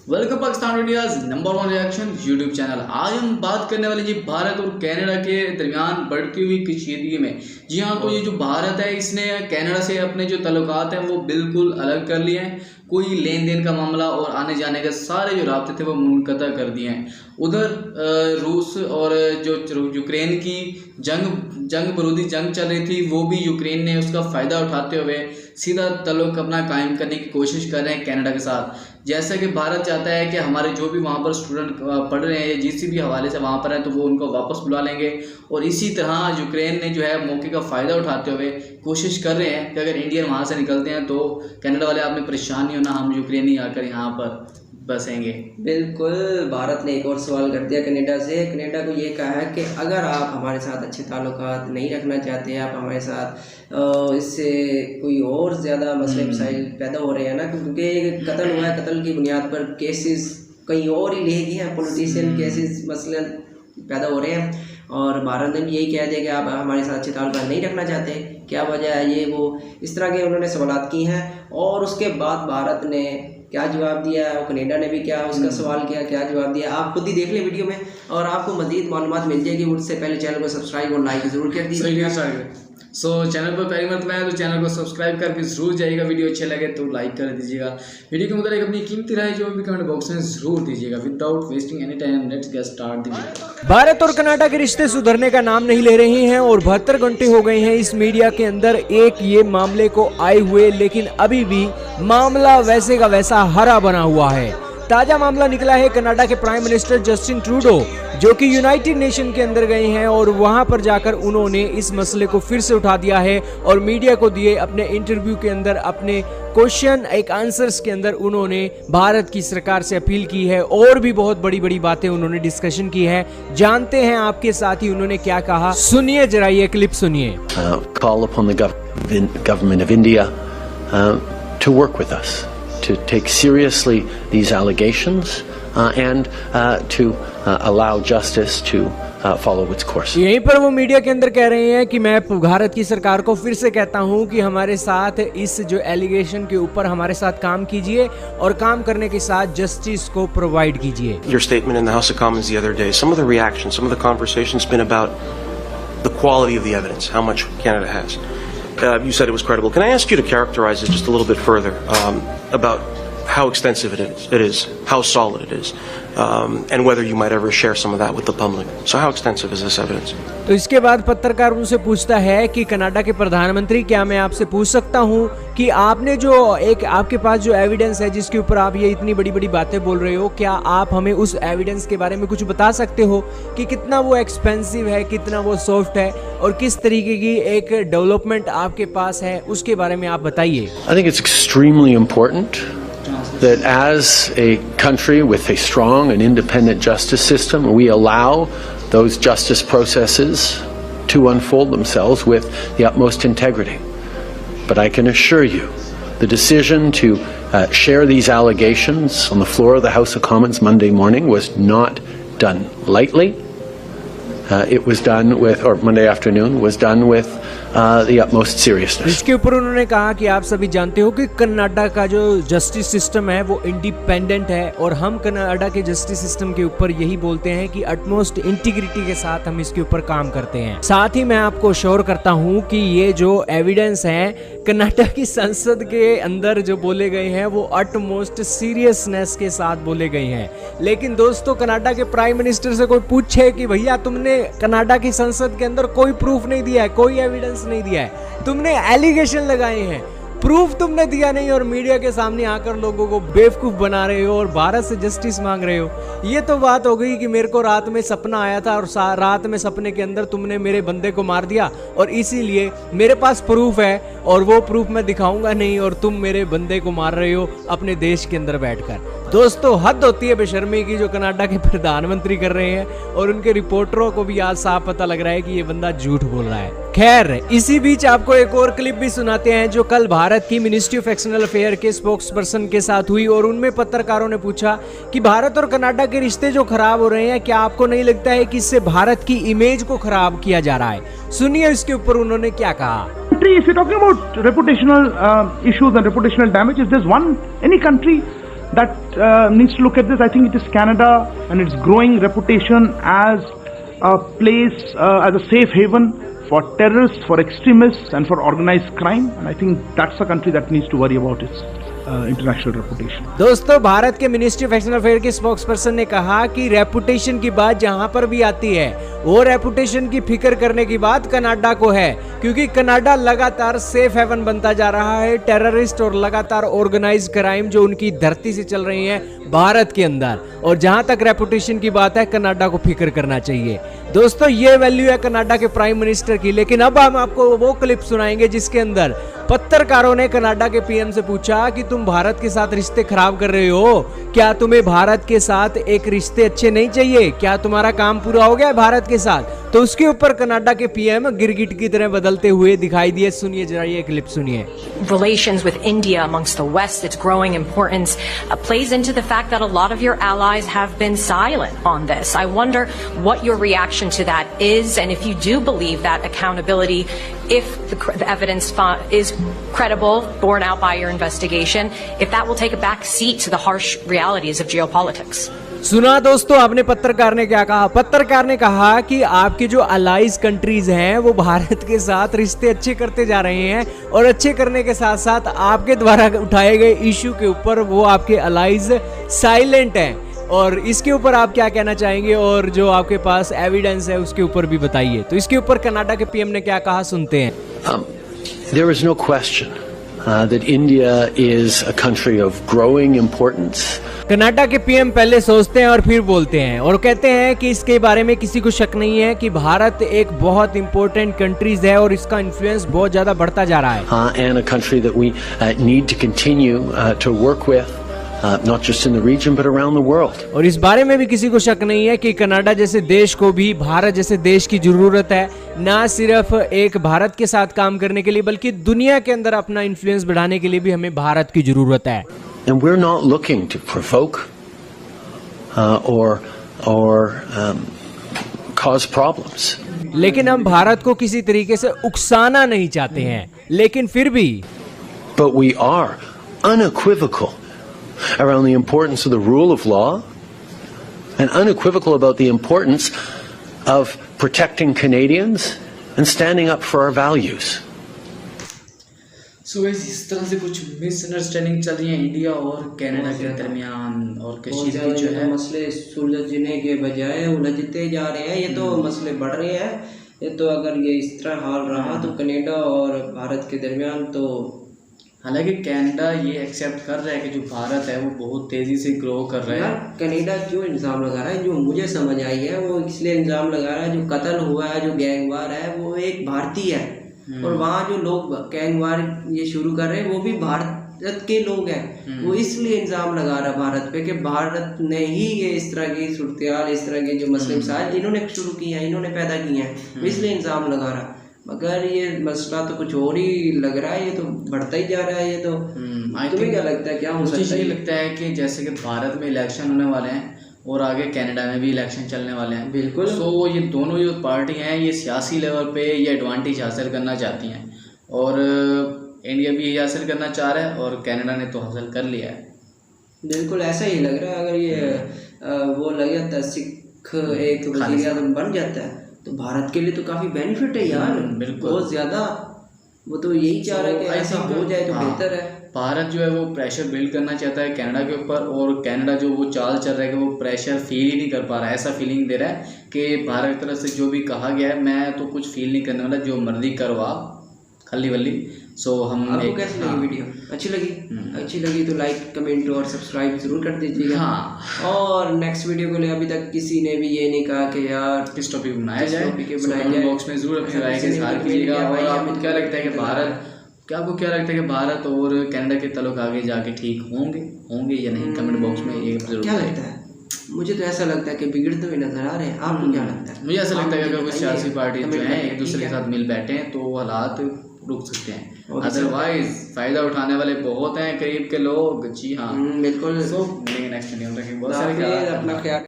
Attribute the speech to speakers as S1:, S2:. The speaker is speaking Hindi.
S1: Welcome Pakistan India's number 1 reaction YouTube channel. आज हम बात करने वाले जी भारत और कनाडा के दरमियान बढ़ती हुई कशीदगी में। जी हाँ, तो ये जो भारत है इसने कनाडा से अपने जो ताल्लुकात हैं वो बिल्कुल अलग कर लिए हैं। कोई लेन देन का मामला और आने जाने के सारे जो राब्ते थे वो मुनक़ता कर दिए हैं। उधर रूस और जो यूक्रेन की जंग बरूदी जंग चल रही थी वो भी यूक्रेन ने उसका फ़ायदा उठाते हुए सीधा ताल्लुक अपना कायम करने की कोशिश कर रहे हैं कनाडा के साथ। जैसा कि भारत चाहता है कि हमारे जो भी वहाँ पर स्टूडेंट पढ़ रहे हैं या जिस भी हवाले से वहाँ पर हैं तो वो उनको वापस बुला लेंगे। और इसी तरह यूक्रेन ने जो है मौके का फ़ायदा उठाते हुए कोशिश कर रहे हैं कि अगर इंडियन वहाँ से निकलते हैं तो कनाडा वाले आपने परेशान नहीं होना, हम यूक्रेनी आकर यहाँ पर बसेंगे।
S2: बिल्कुल। भारत ने एक और सवाल कर दिया कनाडा से। कनाडा को ये कहा है कि अगर आप हमारे साथ अच्छे ताल्लुकात नहीं रखना चाहते, आप हमारे साथ इससे कोई और ज़्यादा मसले मसाइल पैदा हो रहे हैं ना, क्योंकि कत्ल हुआ है, कत्ल की बुनियाद पर केसेस कहीं और ही ले गए हैं, पॉलिटिशियन केसेस मसले पैदा हो रहे हैं। और भारत ने भी यही कह दिया कि आप हमारे साथ अच्छे ताल्लुकात नहीं रखना चाहते, क्या वजह है, ये वो इस तरह के उन्होंने सवालात की हैं। और उसके बाद भारत ने क्या जवाब दिया और कनाडा ने भी क्या उसका सवाल किया, क्या जवाब दिया, आप खुद ही देख लें वीडियो में और आपको मज़ीद मालूमात मिल जाएगी। उससे पहले चैनल को सब्सक्राइब और लाइक ज़रूर कर दीजिए।
S1: सो चैनल पर पहली मरतबा है तो चैनल को सब्सक्राइब करके ज़रूर जाइएगा। वीडियो अच्छे लगे तो लाइक कर दीजिएगा। वीडियो के मुताबिक अपनी कीमती राय जो भी कमेंट बॉक्स में ज़रूर दीजिएगा। Without wasting any time let's get start the video.
S3: Bharat और कनाडा के रिश्ते सुधरने का नाम नहीं ले रहे हैं और 72 घंटे हो गए हैं इस मीडिया के अंदर एक ये मामले को आए हुए, लेकिन अभी भी मामला वैसे का वैसा हरा बना हुआ है। ताजा मामला निकला है कनाडा के प्राइम मिनिस्टर जस्टिन ट्रूडो, जो कि यूनाइटेड नेशन के अंदर गए हैं और वहां पर जाकर उन्होंने इस मसले को फिर से उठा दिया है और मीडिया को दिए अपने इंटरव्यू के अंदर, अपने क्वेश्चन एक आंसर्स के अंदर उन्होंने भारत की सरकार से अपील की है और भी बहुत बड़ी बड़ी बातें उन्होंने डिस्कशन की है। जानते हैं आपके साथ ही उन्होंने क्या कहा, सुनिए जरा ये क्लिप सुनिए।
S4: Call upon the government of India to work with us, to take seriously these allegations and to allow justice to follow its course.
S3: यहीं पर वो मीडिया के अंदर कह रहे हैं कि मैं भारत की सरकार को फिर से कहता हूं कि हमारे साथ इस जो एलिगेशन के ऊपर हमारे साथ काम कीजिए और काम करने के साथ जस्टिस को प्रोवाइड कीजिए।
S5: Your statement in the House of Commons the other day, some of the reactions, some of the conversation's been about the quality of the evidence, how much Canada has. You said it was credible. Can I ask you to characterize it just a little bit further about how extensive it is, how solid it is, and whether you might ever share some of that with the public? So how extensive is this evidence?
S3: तो इसके बाद पत्रकार उनसे पूछता है कि कनाडा के प्रधानमंत्री, क्या मैं आपसे पूछ सकता हूं कि आपने जो एक आपके पास जो एविडेंस है जिसके ऊपर आप ये इतनी बड़ी बड़ी बातें बोल रहे हो, क्या आप हमें उस एविडेंस के बारे में कुछ बता सकते हो कि कितना वो एक्सपेंसिव है, कितना वो सॉफ्ट है और किस तरीके की एक डेवलपमेंट आपके पास है, उसके बारे में आप बताइए।
S4: I think it's extremely important that as a country with a strong and independent justice system, we allow those justice processes to unfold themselves with the utmost integrity. But I can assure you, the decision to share these allegations on the floor of the House of Commons Monday morning was not done lightly. It was done with, or Monday afternoon was done with the utmost seriousness.
S3: इसके ऊपर उन्होंने कहा कि आप सभी जानते हो कि कनाडा का जो जस्टिस सिस्टम है वो इंडिपेंडेंट है और हम कनाडा के जस्टिस सिस्टम के ऊपर यही बोलते हैं कि अटमोस्ट इंटीग्रिटी के साथ हम इसके ऊपर काम करते हैं। साथ ही मैं आपको श्योर करता हूं कि ये जो एविडेंस है कनाडा की संसद के अंदर जो बोले गए हैं वो अटमोस्ट सीरियसनेस के साथ बोले गए हैं। लेकिन दोस्तों, कनाडा के प्राइम मिनिस्टर से कोई पूछे कि भैया तुमने कनाडा की संसद के अंदर कोई प्रूफ नहीं दिया है, कोई एविडेंस नहीं दिया है, तुमने एलिगेशन लगाए हैं, प्रूफ तुमने दिया नहीं और मीडिया के सामने आकर लोगों को बेवकूफ बना रहे हो और भारत से जस्टिस मांग रहे हो। ये तो बात हो गई कि मेरे को रात में सपना आया था और रात में सपने के अंदर तुमने मेरे बंदे को मार दिया और इसीलिए मेरे पास प्रूफ है और वो प्रूफ मैं दिखाऊंगा नहीं और तुम मेरे बंदे को मार रहे हो अपने देश के अंदर बैठकर। दोस्तों, हद होती है बेशर्मी की जो कनाडा के प्रधानमंत्री कर रहे हैं और उनके रिपोर्टरों को भी आज साफ पता लग रहा है कि ये बंदा झूठ बोल रहा है। खैर, इसी बीच आपको एक और क्लिप भी सुनाते हैं जो कल भारत की मिनिस्ट्री ऑफ एक्सटर्नल अफेयर के स्पोक्सपर्सन के साथ हुई और उनमें पत्रकारों ने पूछा कि भारत और कनाडा के रिश्ते जो खराब हो रहे हैं, क्या आपको नहीं लगता है कि इससे भारत की इमेज को खराब किया जा रहा है? सुनिए इसके ऊपर उन्होंने क्या कहा।
S6: If you're talking about reputational issues and reputational damages, there's any country that needs to look at this. I think it is Canada and its growing reputation as a place, as a safe haven for terrorists, for extremists, and for organized crime. And I think that's a country that needs to worry about its international reputation.
S3: दोस्तों, भारत के मिनिस्ट्री ऑफ एक्सटर्नल अफेयर के स्पोक्सपर्सन ने कहा कि रेपुटेशन की बात जहां पर भी आती है, वो रेपुटेशन की फिक्र करने की बात कनाडा को है, क्योंकि कनाडा लगातार सेफ हेवन बनता जा रहा है। टेररिस्ट और लगातार ऑर्गेनाइज्ड क्राइम जो उनकी धरती से चल रही है भारत के अंदर, और जहां तक रेपुटेशन की बात है, कनाडा को फिक्र करना चाहिए। दोस्तों, ये वैल्यू है कनाडा के प्राइम मिनिस्टर की। लेकिन अब हम आपको वो क्लिप सुनाएंगे जिसके अंदर पत्रकारों ने कनाडा के पीएम से पूछा कि तुम भारत के साथ रिश्ते खराब कर रहे हो, क्या तुम्हें भारत के साथ एक रिश्ते अच्छे नहीं चाहिए, क्या तुम्हारा काम पूरा हो गया है भारत के साथ? तो उसके ऊपर कनाडा के पीएम गिरगिट की तरह बदलते हुए दिखाई दिए। सुनिए जरा ये क्लिप सुनिए।
S7: Relations with India amongst the West, its growing importance plays into the fact that a lot of your allies have been silent on this. I wonder what your reaction to that is, and if you do believe that accountability, if the evidence is credible, borne out by your investigation, if that will take a back seat to the harsh realities of geopolitics.
S3: सुना दोस्तों, आपने पत्रकार ने क्या कहा? पत्रकार ने कहा कि आपके जो अलाइज कंट्रीज हैं वो भारत के साथ रिश्ते अच्छे करते जा रहे हैं, और अच्छे करने के साथ साथ आपके द्वारा उठाए गए इश्यू के ऊपर वो आपके अलाइज साइलेंट हैं। और इसके ऊपर आप क्या कहना चाहेंगे, और जो आपके पास एविडेंस है उसके ऊपर भी बताइए। तो इसके ऊपर कनाडा के पीएम ने क्या कहा, सुनते हैं।
S4: There is no question that India is a country of growing importance.
S3: Canada के पीएम पहले सोचते हैं और फिर बोलते हैं, और कहते हैं कि इसके बारे में किसी को शक नहीं है कि भारत एक बहुत इंपॉर्टेंट कंट्रीज है और इसका इन्फ्लुएंस बहुत ज्यादा बढ़ता जा रहा है।
S4: And a country that we need to continue to work with, not just in the region but around the world.
S3: और इस बारे में भी किसी को शक नहीं है कि कनाडा जैसे देश को भी भारत जैसे देश की जरूरत है, ना सिर्फ एक भारत के साथ काम करने के लिए बल्कि दुनिया के अंदर अपना इन्फ्लुएंस बढ़ाने के लिए भी हमें भारत की जरूरत है।
S4: And we're not looking to provoke or cause problems.
S3: लेकिन हम भारत को किसी तरीके से उकसाना नहीं चाहते हैं, लेकिन फिर भी
S4: But we are unequivocal around the importance of the rule of law and unequivocal about the importance of protecting Canadians and standing up for our values.
S1: So guys, इस तरह से कुछ मिसअंडरस्टैंडिंग चल रही है इंडिया और कनाडा के दरमियान, और कश्मीर जो है
S2: मसले सुलझने के बजाय उलझते जा रहे हैं। ये तो मसले बढ़ रहे हैं। ये तो अगर ये इस तरह हाल रहा तो कनाडा और भारत के दरमियान तो,
S1: हालांकि कनाडा ये एक्सेप्ट कर रहा है कि जो भारत है वो बहुत तेजी से ग्रो कर रहा है।
S2: कनाडा क्यों इल्ज़ाम लगा रहा है, जो मुझे समझ आई है वो इसलिए इल्ज़ाम लगा रहा है, जो कत्ल हुआ है, जो गैंगवार है, वो एक भारतीय है, और वहाँ जो लोग गैंगवार ये शुरू कर रहे हैं वो भी भारत के लोग हैं। वो इसलिए इल्ज़ाम लगा रहा है भारत पे कि भारत ने ही ये इस तरह की सूरत-ए-हाल, इस तरह के जो मसले मसाइल इन्होंने शुरू किए हैं, इन्होंने पैदा किए हैं, वो इसलिए इल्ज़ाम लगा रहा है। मगर ये मसला तो कुछ और ही लग रहा है, ये तो बढ़ता ही जा रहा है। ये तो तुम्हें क्या लगता है, क्या हो सकता है?
S1: ये लगता है कि जैसे कि भारत में इलेक्शन होने वाले हैं और आगे कनाडा में भी इलेक्शन चलने वाले हैं,
S2: बिल्कुल।
S1: सो ये दोनों जो पार्टी हैं ये सियासी लेवल पे ये एडवांटेज हासिल करना चाहती हैं, और इंडिया भी ये हासिल करना चाह रहा है और कनाडा ने तो हासिल कर लिया है।
S2: बिल्कुल ऐसा ही लग रहा है। अगर ये वो लग जाता है, सिख एक वज़ीर आज़म बन जाता है, तो भारत के लिए तो काफ़ी बेनिफिट है यार, बहुत ज़्यादा। वो तो यही चाह रहा है कि ऐसा हो जाए तो बेहतर है।
S1: भारत जो है वो प्रेशर बिल्ड करना चाहता है कनाडा के ऊपर, और कनाडा जो वो चाल चल रहा है कि वो प्रेशर फील ही नहीं कर पा रहा है। ऐसा फीलिंग दे रहा है कि भारत की तरफ से जो भी कहा गया है, मैं तो कुछ फील नहीं करने वाला, जो मर्जी करवा खल्ली वल्ली। सो हम
S2: आपको कैसी लगी वीडियो? अच्छी लगी? अच्छी लगी तो लाइक, कमेंट और सब्सक्राइब जरूर कर दीजिएगा।
S1: हाँ,
S2: और नेक्स्ट वीडियो के लिए अभी तक किसी ने भी ये नहीं कहा कि यार
S1: किस टॉपिक बनाया जाए,
S2: बनाया
S1: बॉक्स में जरूर अपनी राय के इज़हार कीजिएगा। और आपको क्या लगता है कि आपको क्या लगता है कि भारत और कनाडा के ताल्लुक आगे जाके ठीक होंगे या नहीं? कमेंट बॉक्स में ये जरूर
S2: क्या लगता है? मुझे तो ऐसा लगता है कि बिगड़ते हुए नजर आ रहे हैं। आपको क्या लगता है?
S1: मुझे ऐसा लगता है कि अगर कुछ सियासी पार्टी जो है एक दूसरे के साथ मिल बैठे हैं तो हालात रुक सकते हैं, अदरवाइज फायदा उठाने वाले बहुत हैं करीब के लोग। जी हाँ,
S2: बिल्कुल।
S1: सो नेक्स्ट वीडियो में बहुत सारे
S2: अपना ख्याल